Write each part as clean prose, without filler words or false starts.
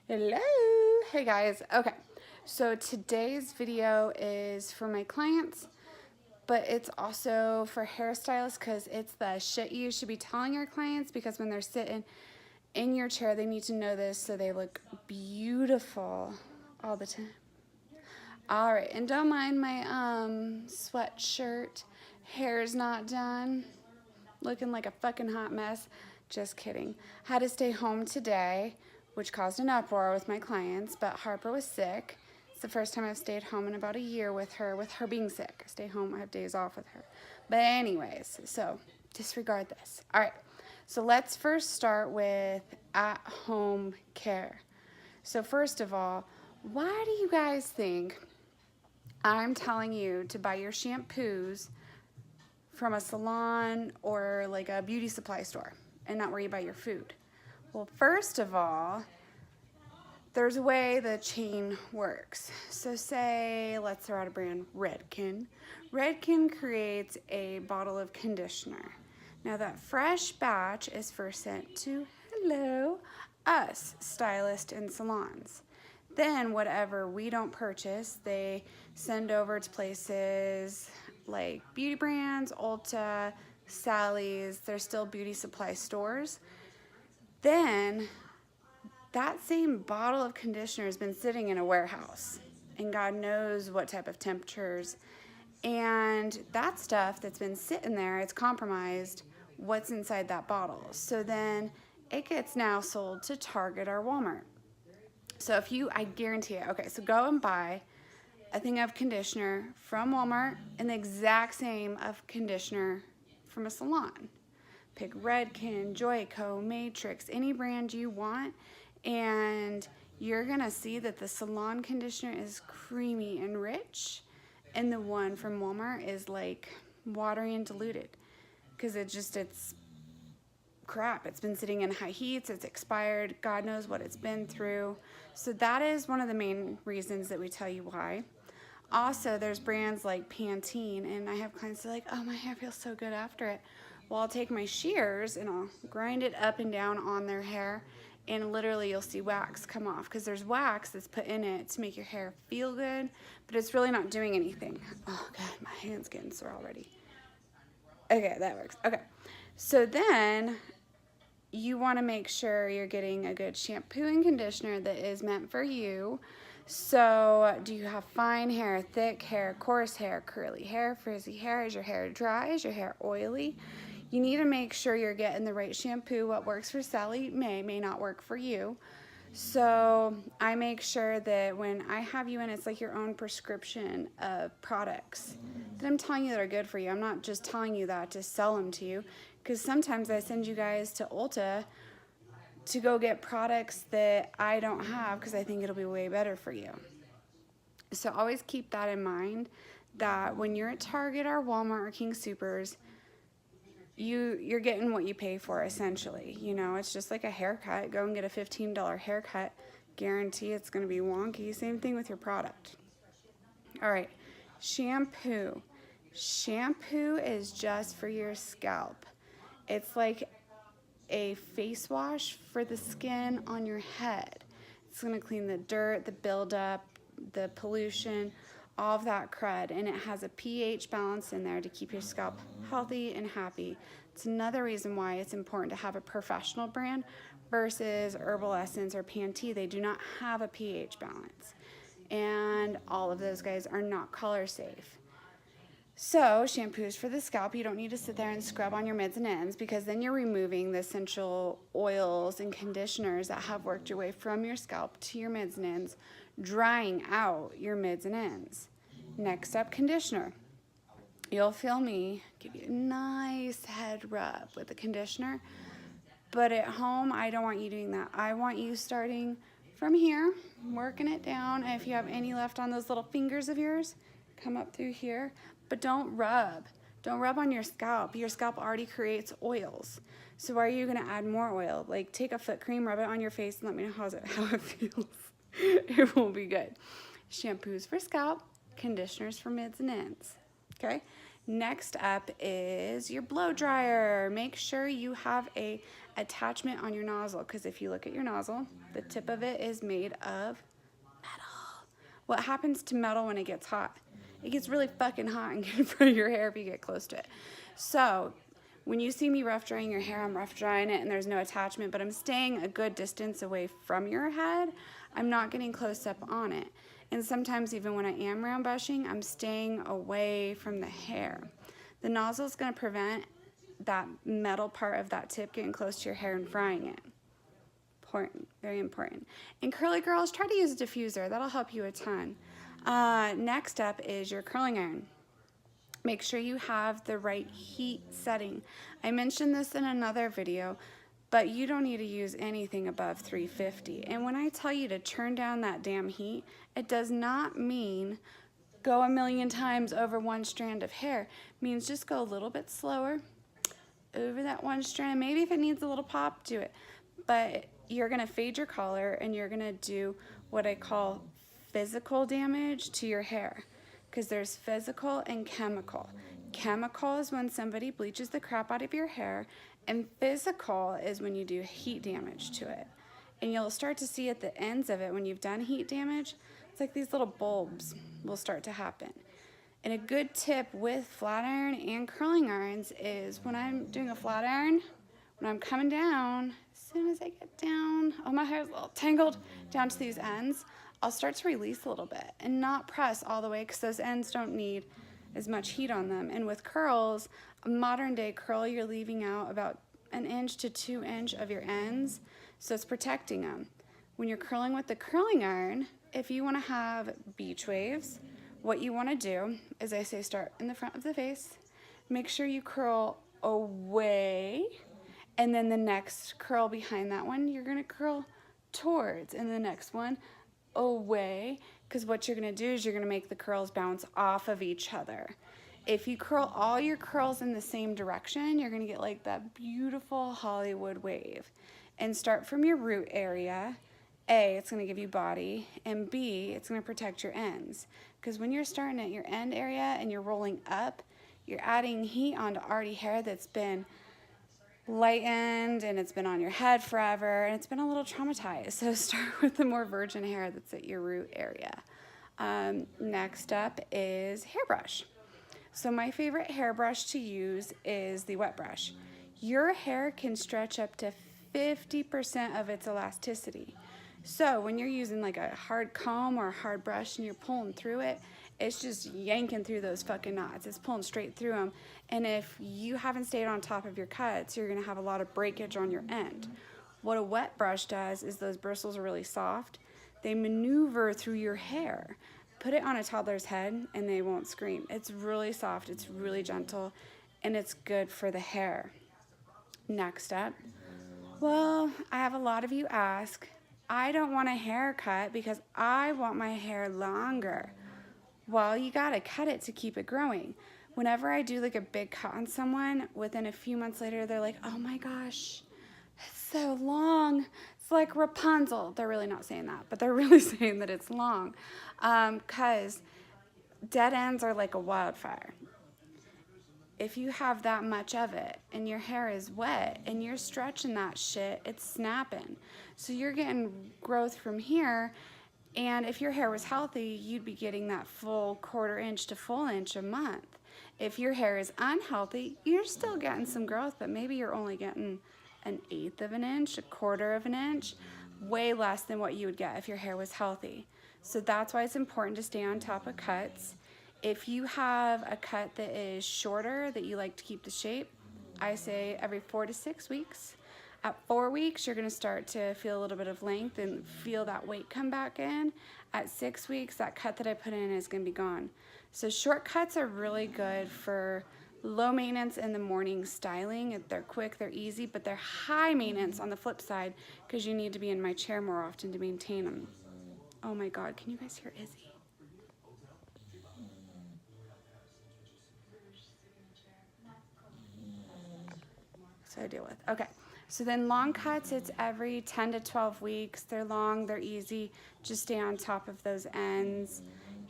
Hello. Hey guys. Okay. So today's video is for my clients, but it's also for hairstylists because it's the shit you should be telling your clients, because when they're sitting in your chair, they need to know this so they look beautiful all the time. All right. And don't mind my sweatshirt. Hair's not done. Looking like a fucking hot mess. Just kidding. Had to stay home today, which caused an uproar with my clients, but Harper was sick. It's the first time I've stayed home in about a year with her being sick. I stay home, I have days off with her. But anyways, so disregard this. All right, so let's first start with at-home care. So first of all, why do you guys think I'm telling you to buy your shampoos from a salon or like a beauty supply store and not where you buy your food? Well, first of all, there's a way the chain works. So say, let's throw out a brand, Redken. Redken creates a bottle of conditioner. Now that fresh batch is first sent to, hello, us, stylists and salons. Then whatever we don't purchase, they send over to places like beauty brands, Ulta, Sally's. There's still beauty supply stores. Then that same bottle of conditioner has been sitting in a warehouse, and God knows what type of temperatures. And that stuff that's been sitting there, it's compromised what's inside that bottle. So then it gets now sold to Target or Walmart. So if you, I guarantee it, okay, so go and buy a thing of conditioner from Walmart and the exact same of conditioner from a salon. Pick Redken, Joico, Matrix, any brand you want, and you're gonna see that the salon conditioner is creamy and rich, and the one from Walmart is like watery and diluted, because it's crap. It's been sitting in high heats, it's expired, God knows what it's been through. So that is one of the main reasons that we tell you why. Also, there's brands like Pantene, and I have clients that are like, oh, my hair feels so good after it. Well, I'll take my shears and I'll grind it up and down on their hair, and literally you'll see wax come off, because there's wax that's put in it to make your hair feel good, but it's really not doing anything. Oh God, my hand's getting sore already. Okay, that works. Okay, so then you want to make sure you're getting a good shampoo and conditioner that is meant for you. So do you have fine hair, thick hair, coarse hair, curly hair, frizzy hair? Is your hair dry? Is your hair oily? You need to make sure you're getting the right shampoo. What works for Sally may not work for you. So I make sure that when I have you in, it's like your own prescription of products that I'm telling you that are good for you. I'm not just telling you that to sell them to you, because sometimes I send you guys to Ulta to go get products that I don't have because I think it'll be way better for you. So always keep that in mind, that when you're at Target or Walmart or King Soopers, you're getting what you pay for, essentially. You know, it's just like a haircut. Go and get a $15 haircut. Guarantee it's going to be wonky. Same thing with your product. All right, shampoo. Shampoo is just for your scalp. It's like a face wash for the skin on your head. It's going to clean the dirt, the buildup, the pollution, all of that crud, and it has a pH balance in there to keep your scalp healthy and happy. It's another reason why it's important to have a professional brand versus Herbal Essence or Pantene. They do not have a pH balance, and all of those guys are not color safe. So shampoos for the scalp, you don't need to sit there and scrub on your mids and ends, because then you're removing the essential oils and conditioners that have worked your way from your scalp to your mids and ends, drying out your mids and ends. Next up, conditioner. You'll feel me give you a nice head rub with the conditioner, but at home, I don't want you doing that. I want you starting from here, working it down. And if you have any left on those little fingers of yours, come up through here. But don't rub. Don't rub on your scalp. Your scalp already creates oils. So why are you going to add more oil? Like, take a foot cream, rub it on your face, and let me know how it feels. It won't be good. Shampoos for scalp, conditioners for mids and ends. Okay? Next up is your blow dryer. Make sure you have a attachment on your nozzle, because if you look at your nozzle, the tip of it is made of metal. What happens to metal when it gets hot? It gets really fucking hot and good for your hair if you get close to it. So when you see me rough drying your hair, I'm rough drying it and there's no attachment, but I'm staying a good distance away from your head. I'm not getting close up on it. And sometimes even when I am round brushing, I'm staying away from the hair. The nozzle is going to prevent that metal part of that tip getting close to your hair and frying it. Important, very important. And curly girls, try to use a diffuser. That'll help you a ton. Next up is your curling iron. Make sure you have the right heat setting. I mentioned this in another video, but you don't need to use anything above 350. And when I tell you to turn down that damn heat, it does not mean go a million times over one strand of hair. It means just go a little bit slower over that one strand. Maybe if it needs a little pop, do it. But you're gonna fade your color and you're gonna do what I call physical damage to your hair, because there's physical and chemical. Chemical is when somebody bleaches the crap out of your hair, and physical is when you do heat damage to it. And you'll start to see at the ends of it when you've done heat damage, it's like these little bulbs will start to happen. And a good tip with flat iron and curling irons is when I'm doing a flat iron, when I'm coming down, as soon as I get down, oh, my hair's a little tangled down to these ends, I'll start to release a little bit and not press all the way, because those ends don't need as much heat on them. And with curls, a modern day curl, you're leaving out about 1 inch to 2 inch of your ends, so it's protecting them. When you're curling with the curling iron, if you want to have beach waves, what you want to do is, I say, start in the front of the face, make sure you curl away, and then the next curl behind that one, you're going to curl towards, and the next one away, because what you're going to do is you're going to make the curls bounce off of each other. If you curl all your curls in the same direction, you're going to get like that beautiful Hollywood wave. And start from your root area. A, it's going to give you body, and B, it's going to protect your ends. Because when you're starting at your end area and you're rolling up, you're adding heat onto already hair that's been lightened and it's been on your head forever and it's been a little traumatized. So start with the more virgin hair that's at your root area. Next up is hairbrush. So my favorite hairbrush to use is the wet brush. Your hair can stretch up to 50% of its elasticity. So when you're using like a hard comb or a hard brush and you're pulling through it, it's just yanking through those fucking knots. It's pulling straight through them. And if you haven't stayed on top of your cuts, you're gonna have a lot of breakage on your end. What a wet brush does is those bristles are really soft. They maneuver through your hair. Put it on a toddler's head and they won't scream. It's really soft, it's really gentle, and it's good for the hair. Next up, well, I have a lot of you ask, I don't want a haircut because I want my hair longer. Well, you gotta cut it to keep it growing. Whenever I do like a big cut on someone, within a few months later, they're like, oh my gosh, it's so long. It's like Rapunzel. They're really not saying that, but they're really saying that it's long. Because dead ends are like a wildfire. If you have that much of it and your hair is wet and you're stretching that shit, it's snapping. So you're getting growth from here, and if your hair was healthy, you'd be getting that full 1/4 inch to full inch a month. If your hair is unhealthy, you're still getting some growth, but maybe you're only getting 1/8 of an inch, 1/4 of an inch, way less than what you would get if your hair was healthy. So that's why it's important to stay on top of cuts. If you have a cut that is shorter, that you like to keep the shape, I say every 4 to 6 weeks. At 4 weeks, you're gonna start to feel a little bit of length and feel that weight come back in. At 6 weeks, that cut that I put in is gonna be gone. So short cuts are really good for low maintenance in the morning styling. They're quick, they're easy, but they're high maintenance on the flip side because you need to be in my chair more often to maintain them. Oh my God, can you guys hear Izzy? So I deal with. Okay, so then long cuts, it's every 10 to 12 weeks. They're long, they're easy. Just stay on top of those ends.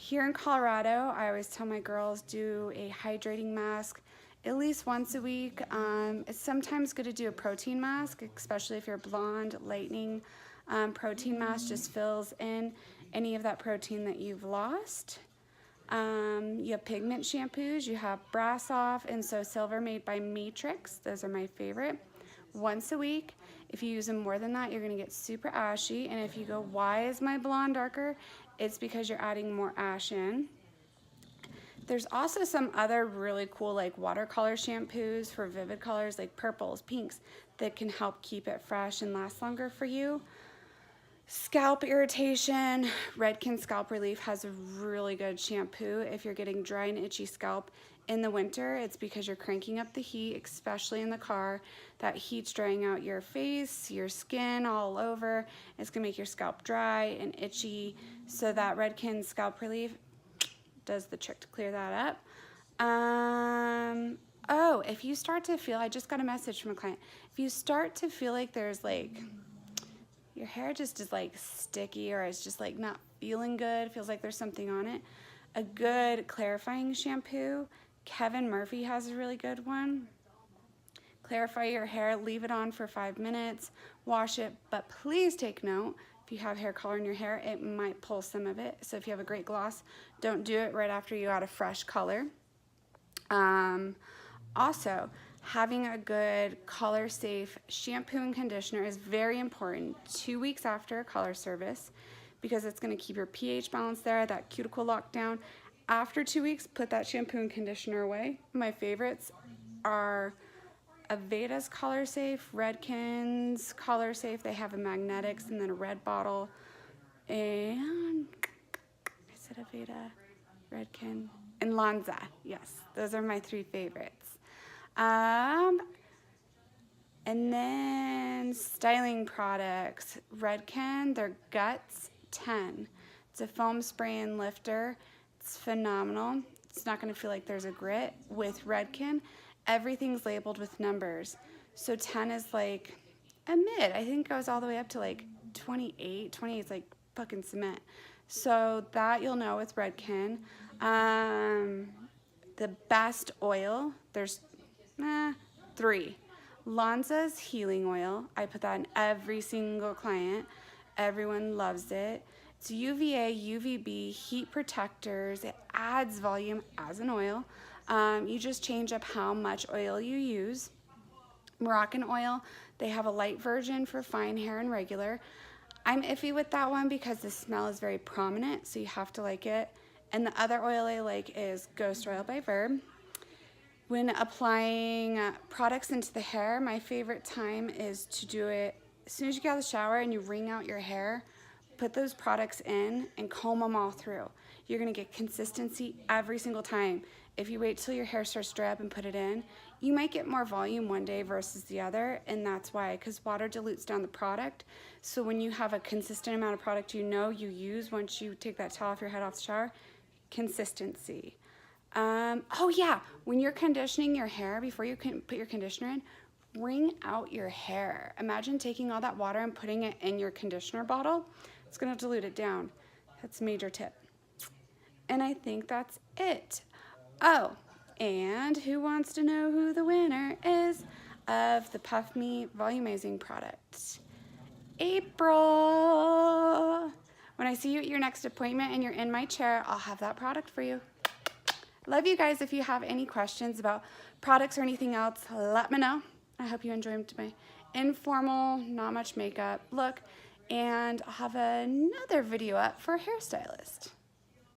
Here in Colorado, I always tell my girls do a hydrating mask at least once a week. It's sometimes good to do a protein mask, especially if you're blonde. Lightening protein mask just fills in any of that protein that you've lost. You have pigment shampoos, you have Brass Off and So Silver made by Matrix. Those are my favorite. Once a week. If you use them more than that, you're gonna get super ashy. And if you go, why is my blonde darker? It's because you're adding more ash in. There's also some other really cool like watercolor shampoos for vivid colors like purples, pinks that can help keep it fresh and last longer for you. Scalp irritation, Redken Scalp Relief has a really good shampoo if you're getting dry and itchy scalp in the winter. It's because you're cranking up the heat, especially in the car. That heat's drying out your face, your skin all over. It's gonna make your scalp dry and itchy. So that Redken Scalp Relief does the trick to clear that up. Oh, if you start to feel, I just got a message from a client. If you start to feel like there's like, your hair just is like sticky or it's just like not feeling good, feels like there's something on it, a good clarifying shampoo, Kevin Murphy has a really good one. Clarify your hair, leave it on for 5 minutes, wash it, but please take note, if you have hair color in your hair, it might pull some of it. So if you have a great gloss, don't do it right after you add a fresh color. Also, having a good color safe shampoo and conditioner is very important 2 weeks after a color service because it's going to keep your pH balance there, that cuticle lockdown. After 2 weeks, put that shampoo and conditioner away. My favorites are Aveda's Color Safe, Redken's Color Safe. They have a magnetics and then a red bottle. And I said Aveda, Redken, and Lanza. Yes, those are my 3 favorites. And then styling products. Redken, their Guts 10. It's a foam spray and lifter. It's phenomenal. It's not going to feel like there's a grit. With Redken, everything's labeled with numbers. So 10 is like a mid. I think goes all the way up to like 28. 28 is like fucking cement. So that you'll know with Redken. The best oil, there's 3. Lanza's healing oil. I put that in every single client. Everyone loves it. It's UVA, UVB, heat protectors. It adds volume as an oil. You just change up how much oil you use. Moroccan oil, they have a light version for fine hair and regular. I'm iffy with that one because the smell is very prominent, so you have to like it. And the other oil I like is Ghost Oil by Verb. When applying products into the hair, my favorite time is to do it as soon as you get out of the shower and you wring out your hair, put those products in and comb them all through. You're gonna get consistency every single time. If you wait till your hair starts to dry up and put it in, you might get more volume one day versus the other, and that's why, because water dilutes down the product. So when you have a consistent amount of product you know you use once you take that towel off your head off the shower, consistency. Oh yeah, when you're conditioning your hair, before you can put your conditioner in, wring out your hair. Imagine taking all that water and putting it in your conditioner bottle. It's gonna dilute it down. That's a major tip. And I think that's it. Oh, and who wants to know who the winner is of the Puff Me Volumizing product? April. When I see you at your next appointment and you're in my chair, I'll have that product for you. Love you guys. If you have any questions about products or anything else, let me know. I hope you enjoyed my informal, not much makeup look, and I'll have another video up for a hairstylist.